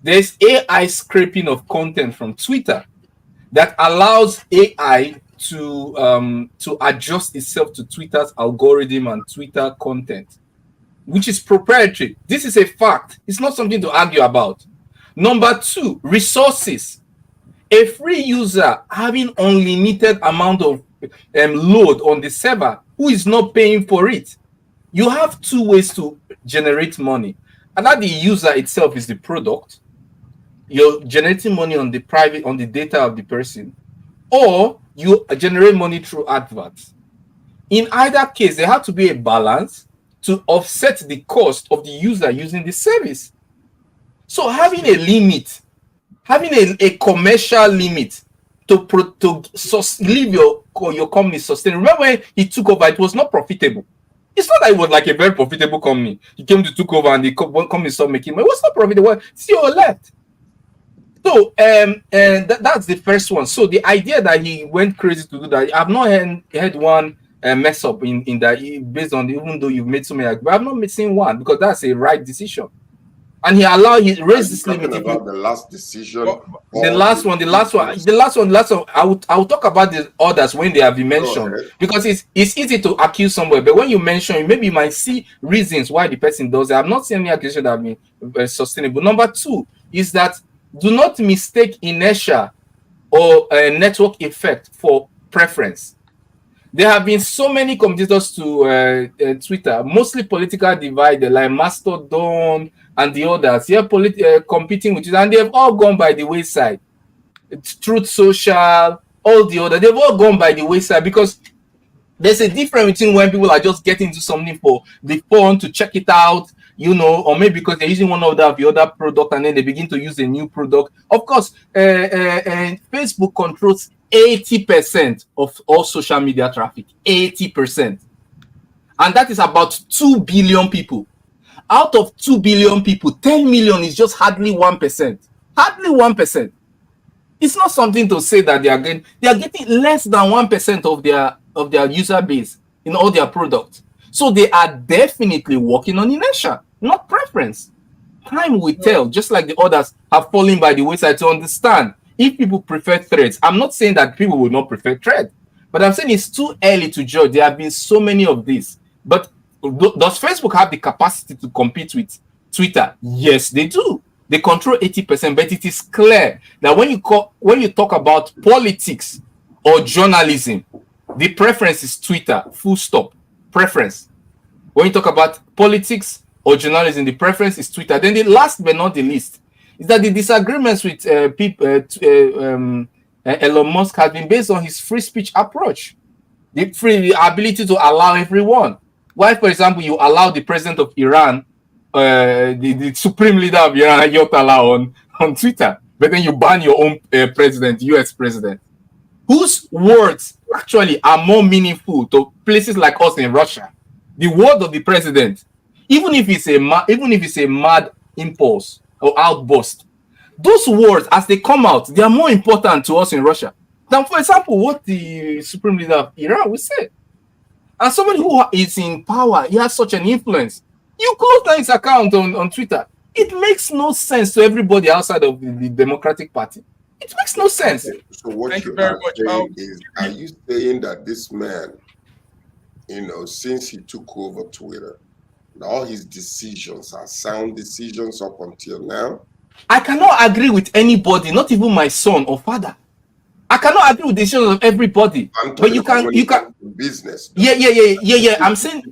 There's AI scraping of content from Twitter that allows AI to adjust itself to Twitter's algorithm and Twitter content, which is proprietary. This is a fact. It's not something to argue about. Number two, resources. A free user having unlimited amount of load on the server who is not paying for it. You have two ways to generate money. And that the user itself is the product. You're generating money on the data of the person, or you generate money through adverts. In either case, there has to be a balance to offset the cost of the user using the service. So having a limit, having a commercial limit to leave your company sustainable. Remember when he took over, it was not profitable. It's not that it was like a very profitable company. He came to took over and the company started making money. It was not profitable. CEO left. So that's the first one. So the idea that he went crazy to do that, I've not had one mess up in that based on even though you've made so many, but I've not seen one because that's a right decision. And he raised this limit. About the last decision. The last one. I will talk about the others when they have been mentioned because it's easy to accuse somewhere, but when you mention, maybe you might see reasons why the person does it. I've not seen any accusation that have been sustainable. Number two is that do not mistake inertia or a network effect for preference. There have been so many competitors to Twitter, mostly political divided, like Mastodon and the others. They're competing with it, and they've all gone by the wayside. Truth Social, all the other, they've all gone by the wayside because there's a difference between when people are just getting into something for the fun to check it out, or maybe because they're using one of the other product and then they begin to use a new product. Of course, and Facebook controls 80% of all social media traffic, 80. And that is about 2 billion people. Out of 2 billion people, 10 million is just hardly 1%. Hardly 1%. It's not something to say that they are getting less than 1% of their user base in all their products. So they are definitely working on inertia, not preference. Time will tell, just like the others have fallen by the wayside, to understand if people prefer threads. I'm not saying that people will not prefer thread, but I'm saying it's too early to judge. There have been so many of these. But does Facebook have the capacity to compete with Twitter? Yes, they do. They control 80%, but it is clear that when you talk about politics or journalism, the preference is Twitter, full stop, preference. When you talk about politics or journalism, the preference is Twitter. Then the last but not the least is that the disagreements with Elon Musk has been based on his free speech approach, the ability to allow everyone. Why, for example, you allow the president of Iran, the supreme leader of Iran, Ayatollah, on Twitter, but then you ban your own president, US president, whose words actually are more meaningful to places like us in Russia. The word of the president, even if it's a mad impulse or outburst, those words as they come out, they are more important to us in Russia than, for example, what the supreme leader of Iran will say. And somebody who is in power, he has such an influence. You close down his account on Twitter. It makes no sense to everybody outside of the Democratic Party. It makes no sense. So what you are saying is, are you saying that this man, since he took over Twitter, all his decisions are sound decisions up until now? I cannot agree with anybody, not even my son or father. I cannot agree with the decisions of everybody. But you can business. Yeah. I'm saying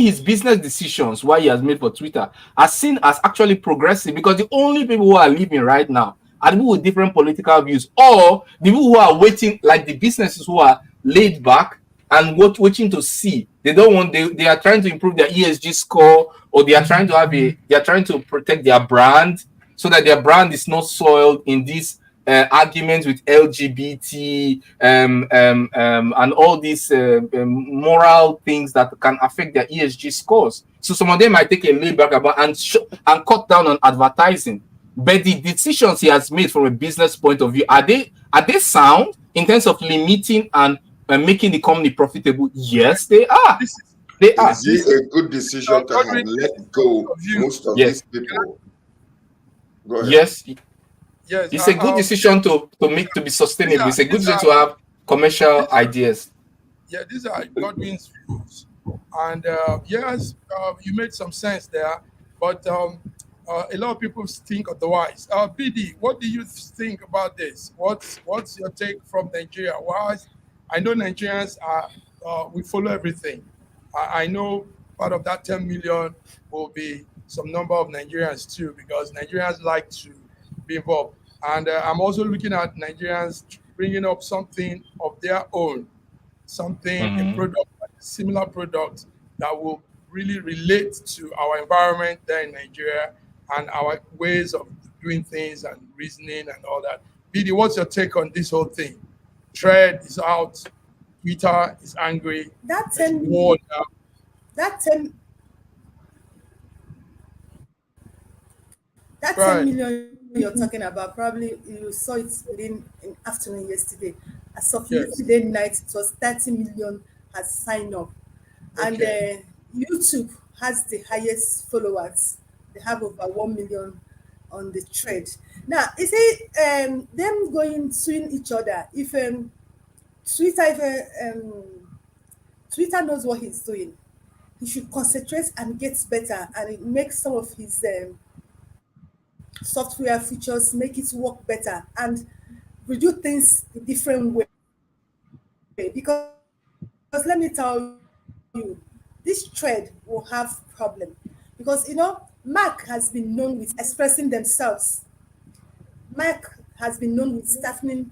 his business decisions, what he has made for Twitter, are seen as actually progressive, because the only people who are living right now are the people with different political views, or the people who are waiting, like the businesses who are laid back and waiting to see. They don't want. They are trying to improve their ESG score or they are trying to they are trying to protect their brand so that their brand is not soiled in these arguments with LGBT and all these moral things that can affect their ESG scores. So some of them might take a lead back about and cut down on advertising. But the decisions he has made from a business point of view, are they sound in terms of limiting and making the company profitable? Yes, they are. They are. Is it a good decision to have let go most of these people? Go ahead. Yes. Yes, it's a good decision to be sustainable. It's a good decision to have commercial ideas. Yeah, these are Godwin's views. And yes, you made some sense there, but a lot of people think otherwise. BD, what do you think about this? What's your take from Nigeria? Why? I know Nigerians we follow everything. I know part of that 10 million will be some number of Nigerians too, because Nigerians like to be involved. And I'm also looking at Nigerians bringing up something of their own, a product, a similar product that will really relate to our environment there in Nigeria and our ways of doing things and reasoning and all that. BD, what's your take on this whole thing? Thread is out, Twitter is angry. That 10 million you're talking about, probably you saw it within an afternoon yesterday. As of yesterday night, it was 30 million has signed up. Okay. And YouTube has the highest followers. They have over 1 million on the thread. Now, is it them going suing each other? If Twitter knows what he's doing, he should concentrate and get better and make some of his software features, make it work better and do things a different way. Because let me tell you, this thread will have problem. Because Mark has been known with expressing themselves. Mark has been known with staffing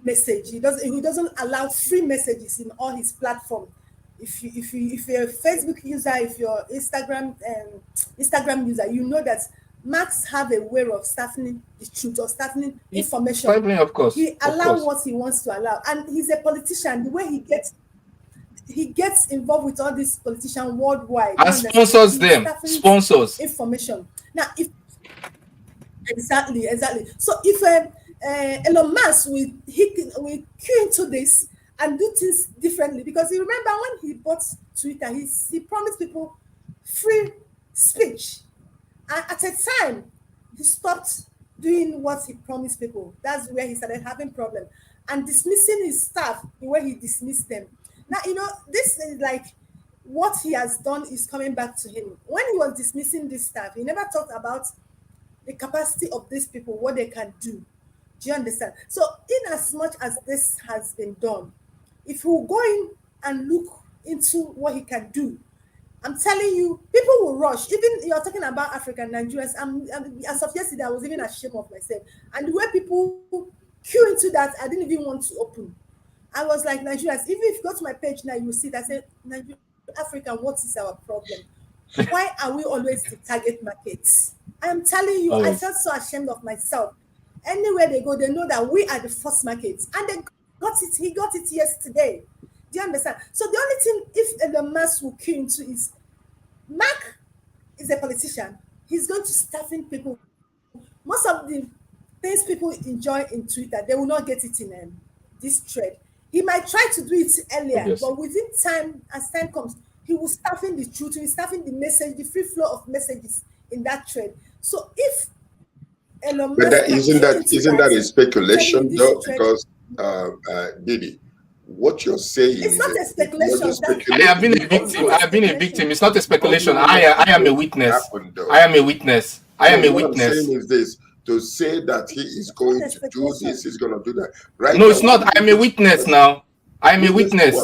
message. He doesn't allow free messages in all his platform. If you're a Facebook user, if you're Instagram user, you know that Marks have a way of staffing the truth or staffing information. Of course. He allows what he wants to allow, and he's a politician. The way he gets involved with all these politicians worldwide and sponsors them. Sponsors information. Now, exactly. So if Elon Musk will cue into this and do things differently, because you remember when he bought Twitter, he promised people free speech. And at a time, he stopped doing what he promised people. That's where he started having problems. And dismissing his staff the way he dismissed them. Now, this is like what he has done is coming back to him. When he was dismissing this staff, he never talked about the capacity of these people, what they can do. Do you understand? So, in as much as this has been done, if we go in and look into what he can do, I'm telling you, people will rush. Even you're talking about African Nigerians. As of yesterday, I was even ashamed of myself. And the way people queue into that, I didn't even want to open. I was like, Nigerians, even if you go to my page now, you will see that I said, Nigeria, Africa, what is our problem? Why are we always the target markets? I am telling you, I felt so ashamed of myself. Anywhere they go, they know that we are the first markets. And they got it. He got it yesterday. Do you understand? So the only thing, if Elon Musk will queue into is, Mark is a politician. He's going to staffing people. Most of the things people enjoy in Twitter, they will not get it in this thread. He might try to do it earlier, but within time, as time comes, he will staffing the truth, he will staffing the message, the free flow of messages in that thread. So if Elon Musk, but isn't that a speculation though? Because Didi, what you're saying it's not a speculation. I have been a victim. I have been a victim. It's not a speculation. I am a witness. I am a witness. I am a witness. What I'm saying is this: to say that he is going to do this, he's going to do that. Right? No, it's not. I am a witness now. I am a witness.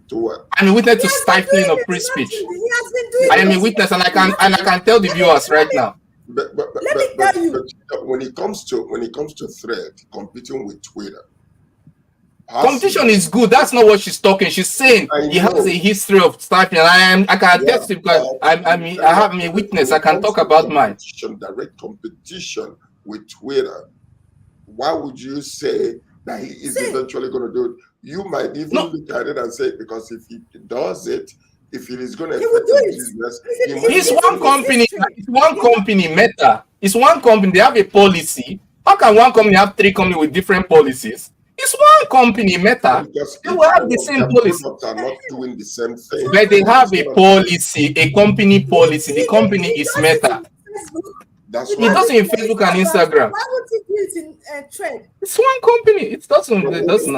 To what? I'm a witness to stifling of free speech. I am a witness, and I can tell the viewers right now. But when it comes to Thread competing with Twitter, Competition is good. That's not what she's talking. She's saying he has a history of stifling. I can attest to because I have a witness. I can talk about mine. Direct competition with Twitter. Why would you say that he is eventually going to do it? You might even look at it and say, because if he does it, if it is going to affect his business, it's one company. It's one company. Meta. It's one company. They have a policy. How can one company have three companies with different policies? It's one company, Meta. They will have the same policy. Are not doing the same thing. But they have a policy, a company policy. The company is Meta. That's it does it in Facebook and Instagram. Why would he do it in Thread? It's one company. It doesn't. It doesn't.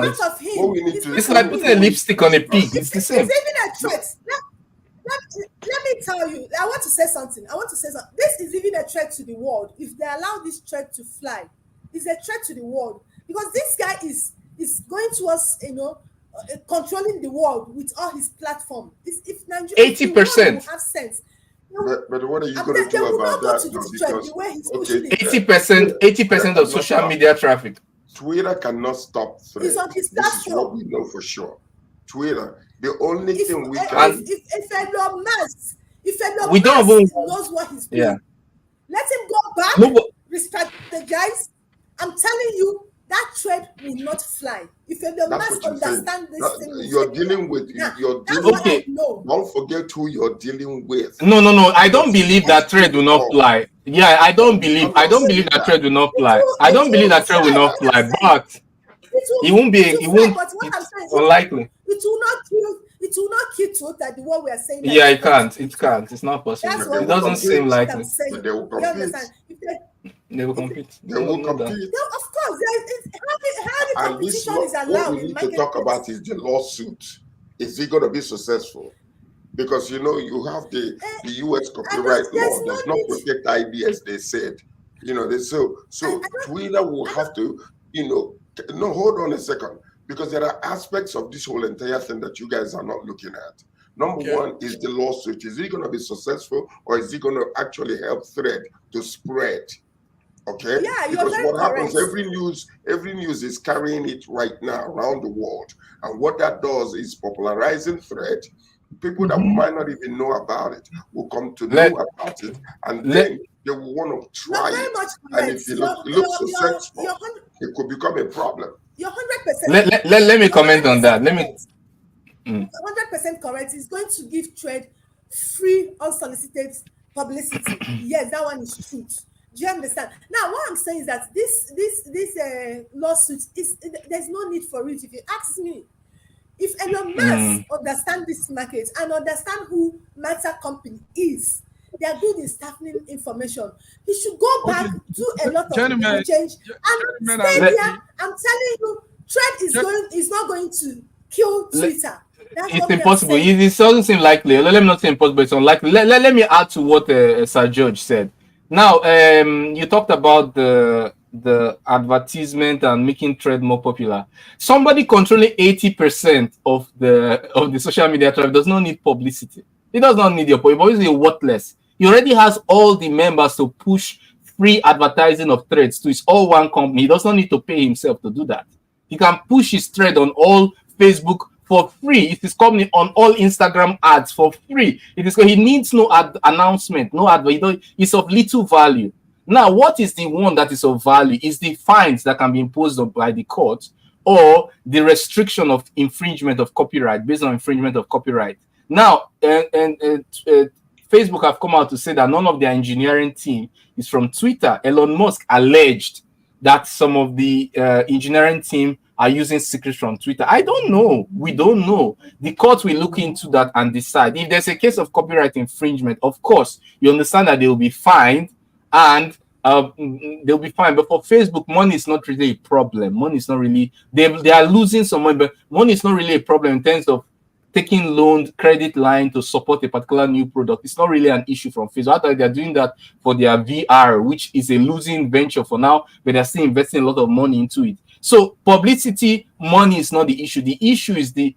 It's like putting a lipstick on a pig. It's the same. It's even a threat. Let me tell you. I want to say something. This is even a threat to the world. If they allow this threat to fly, it's a threat to the world. Because this guy is going towards, controlling the world with all his platform. If Nigeria 80% have sense. But what are you going to do about that? Because 80% of social media traffic. Twitter cannot stop threat. This is what we know for sure. Twitter, the only thing we can. If Elon Musk, we don't knows what he's doing, let him go back. Respect the guys. I'm telling you. That thread will not fly. If you must understand this thing, you're dealing with. Okay. Don't forget who you're dealing with. No. I don't believe that thread will not fly. Yeah, I don't believe that thread will not fly. I don't believe that thread will not fly, but it won't be. It won't. It's unlikely. It will not kill. It will not kill Twitter. The one we are saying. Yeah, it can't. It can't. It's not possible. It doesn't seem likely. But they will compete. They will compete. They will compete. Of course, how the competition is allowed. What we need to talk about is the lawsuit. Is it going to be successful? Because you have the U.S. copyright law does not protect ideas. They said, so Twitter will have to, no, hold on a second, because there are aspects of this whole entire thing that you guys are not looking at. Number one is the lawsuit. Is it going to be successful, or is it going to actually help Thread to spread? Okay. Yeah, because what happens, every news is carrying it right now around the world, and what that does is popularizing Thread. People that might not even know about it will come to know about it, and then they will want to try it. And if it looks successful, it could become a problem. You're 100%. Let me comment on that. Let me. 100% correct. It's going to give Thread free, unsolicited publicity. Yes, that one is truth. Do you understand? Now, what I'm saying is that this lawsuit there's no need for it. If you ask me, if Elon Musk understand this market and understand who Meta company is, they are good in staffing information. He should go back, do a lot of change, and stay there. I'm telling you, Thread is not going to kill Twitter. It's impossible. It doesn't seem likely. Let me not say impossible. It's unlikely. Let me add to what Sir George said. Now, you talked about the advertisement and making Thread more popular. Somebody controlling 80% of the social media traffic does not need publicity. It does not need your publicity. It's worthless. He already has all the members to push free advertising of Threads to. It's all one company. He does not need to pay himself to do that. He can push his Thread on all Facebook for free. It is company on all Instagram ads for free. He needs no announcement, no advert. It's of little value. Now, what is the one that is of value is the fines that can be imposed by the court, or the restriction of infringement of copyright based on infringement of copyright. Now, Facebook have come out to say that none of their engineering team is from Twitter. Elon Musk alleged that some of the engineering team are using secrets from Twitter. I don't know. We don't know. The court will look into that and decide. If there's a case of copyright infringement, of course, you understand that they will be fined and they'll be fine. But for Facebook, money is not really a problem. Money is not really, they are losing some money, but money is not really a problem in terms of taking loan credit line to support a particular new product. It's not really an issue from Facebook. I thought they're doing that for their VR, which is a losing venture for now, but they're still investing a lot of money into it. So publicity, money is not the issue. The issue is the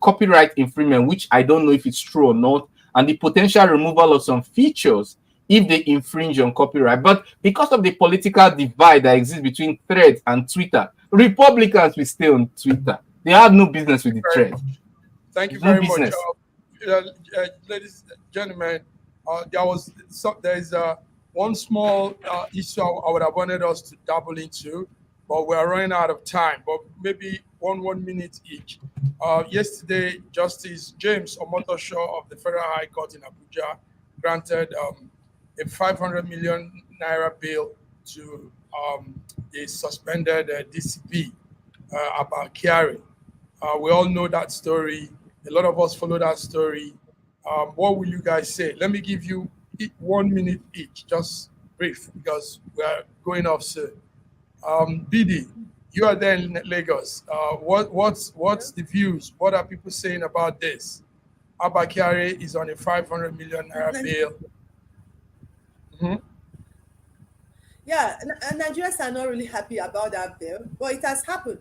copyright infringement, which I don't know if it's true or not, and the potential removal of some features if they infringe on copyright. But because of the political divide that exists between Threads and Twitter, Republicans will stay on Twitter. They have no business with the thread. Thank you No very much. business. Ladies and gentlemen, there's one small issue I would have wanted us to dabble into, but we are running out of time. But maybe 1 minute each. Yesterday, Justice James Omotosho of the Federal High Court in Abuja granted a 500 million naira bail to the suspended DCP, Abba Kyari. We all know that story. A lot of us follow that story. What will you guys say? Let me give you 1 minute each, just brief, because we are going off soon. BD, you are there in Lagos. What's the views? What are people saying about this? Abba Kyari is on a 500 million naira bail. Mm-hmm. Yeah, and Nigerians are not really happy about that bill, but it has happened.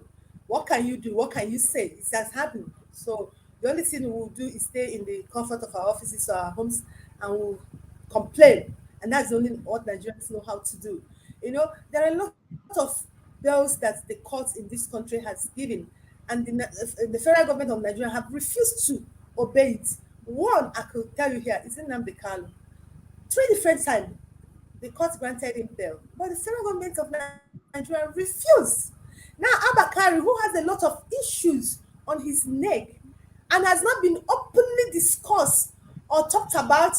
What can you do? What can you say? It has happened. So the only thing we will do is stay in the comfort of our offices or our homes and we'll complain. And that's only what Nigerians know how to do. There are a lot of bills that the courts in this country has given, and the federal government of Nigeria have refused to obey it. One, I could tell you here, is Nnamdi Kanu. 3 different times, the court granted him bail, but the federal government of Nigeria refused. Now, Abba Kyari, who has a lot of issues on his neck and has not been openly discussed or talked about,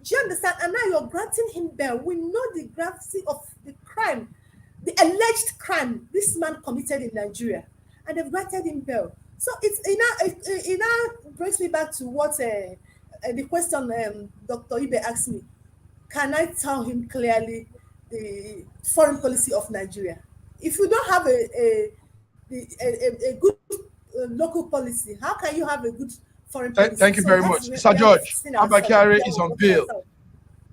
do you understand? And now you're granting him bail. We know the gravity of the crime, the alleged crime this man committed in Nigeria, and they've granted him bail. So it now brings me back to what the question Dr. Ibe asked me. Can I tell him clearly the foreign policy of Nigeria? If you don't have a good local policy, how can you have a good foreign policy? Thank you very much. Sir George, Abba Kyari is on bail.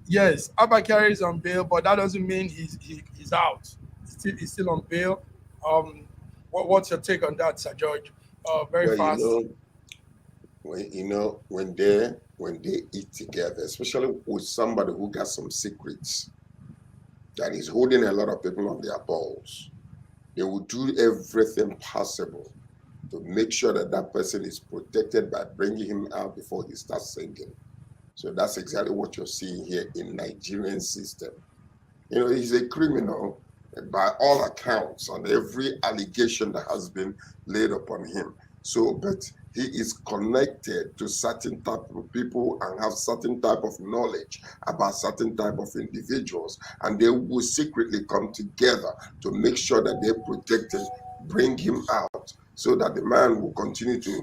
Yes, Abba Kyari is on bail, but that doesn't mean he's out. He's still on bail. What's your take on that, Sir George? Very fast. When they eat together, especially with somebody who got some secrets that is holding a lot of people on their balls, they will do everything possible to make sure that that person is protected by bringing him out before he starts singing. So that's exactly what you're seeing here in Nigerian system. He's a criminal by all accounts on every allegation that has been laid upon him. So, but he is connected to certain type of people and have certain type of knowledge about certain type of individuals, and they will secretly come together to make sure that they protect him, bring him out, so that the man will continue to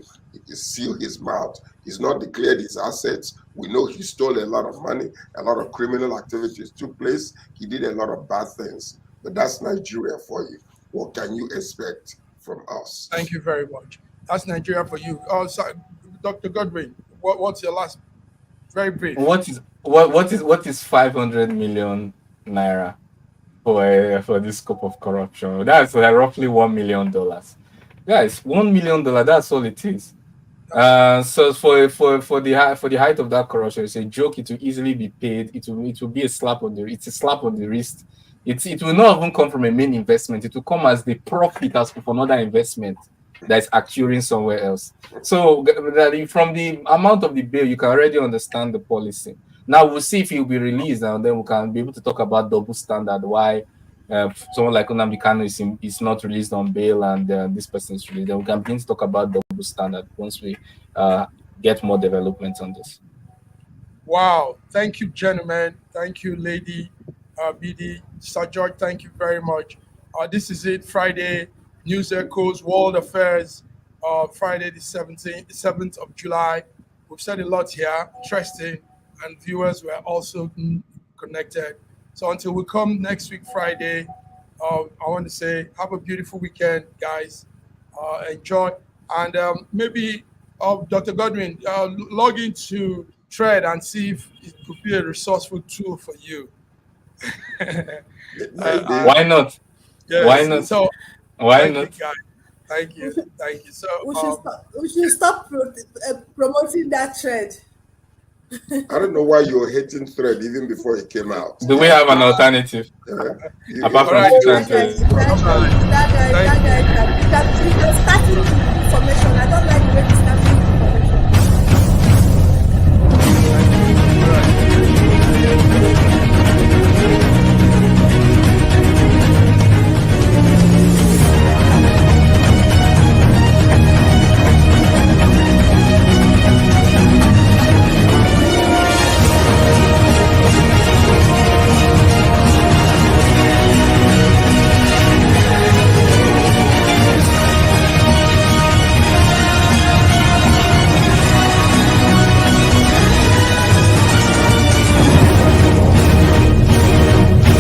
seal his mouth. He's not declared his assets. We know he stole a lot of money, a lot of criminal activities took place. He did a lot of bad things, but that's Nigeria for you. What can you expect from us? Thank you very much. That's Nigeria for you. Oh, sorry, Dr. Godwin, what's your last? Very brief. What is 500 million naira for this scope of corruption? That's roughly $1 million. Guys, $1 million. That's all it is. So for the height of that corruption, it's a joke. It will easily be paid. It will be a slap on the. It's a slap on the wrist. It will not even come from a main investment. It will come as the profit as for another investment that's accruing somewhere else. So from the amount of the bill, you can already understand the policy. Now we'll see if he'll be released, and then we can be able to talk about double standard. Why someone like Nnamdi Kanu is not released on bail, and this person is released. Then we can begin to talk about double standard once we get more development on this. Wow! Thank you, gentlemen. Thank you, Lady BD. Sir George, thank you very much. This is it. Friday. News Echoes, World Affairs, Friday the 7th of July. We've said a lot here, interesting, and viewers were also connected. So until we come next week, Friday, I want to say have a beautiful weekend, guys. Enjoy. And maybe, Dr. Godwin, log into Thread and see if it could be a resourceful tool for you. Why not? Yes. Why not? So, why not? Thank you. So we should stop promoting that trend. I don't know why you're hating Thread even before it came out. Do we have an alternative? Apart from Alright, Twitter That and guy, Facebook? that guy, he can start with information. I don't like the way he starts